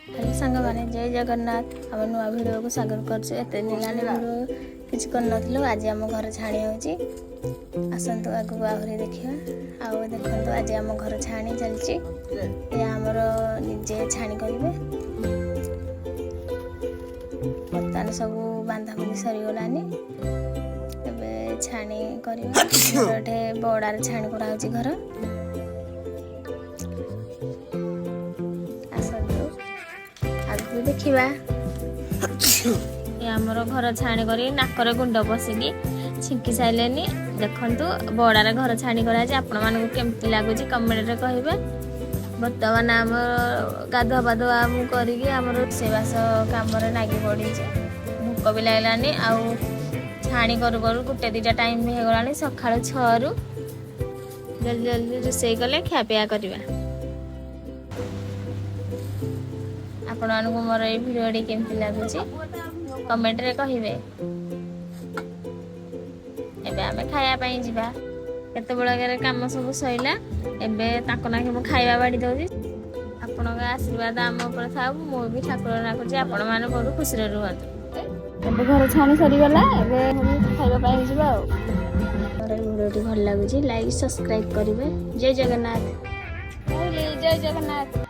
Hello सांग मैंने जय जगन्नाथ आम नुआ भिडियो को स्वागत कर भिडियो किसी कर आज आम घर छाणी हो आसतु आगू आहरी देखा आउ देखो आज आम घर छाणी चलती आमर निजे छाणी करेंगे बर्तमान सब बांधाबुंधी सरीगलानी छाणी कर बड़ार छाणी कराऊँगी घर आसतु देखा आमर घर छाणी कर नाकर गुंड पशिकी छिंकी सारे देखु बड़ार घर छाणी कराई आपण मानक केमती लगुच कमेंट रे कहे बर्तमान आम गाधुआ पाधुआ करम रोषेबास कम लगी पड़ी भूक भी लगलानी आउ छाणी करू करू गोटे दुटा टाइम हो गला सका 6 रु जल्दी जल्दी रोषे कले खियापिया करवा आपण मानक मोर ये भिडियो केमती लगुच कमेंट रे कहिबे एबे आमे खाया पई जिबा केते बळगरे काम सब सइला एबे ताको नाके मो खाइबा बाडी दउजी आपण का आशीर्वाद आम ऊपर थाउ मो भी ठाकुर ना करछि आपण माने बहुत खुशी रे रहत एबे घर छाणी सरी गला एबे हम खाइबा पई जिबा और वीडियो भल लागुछि लाइक सब्सक्राइब करिवे जय जगन्नाथ जय जगन्नाथ।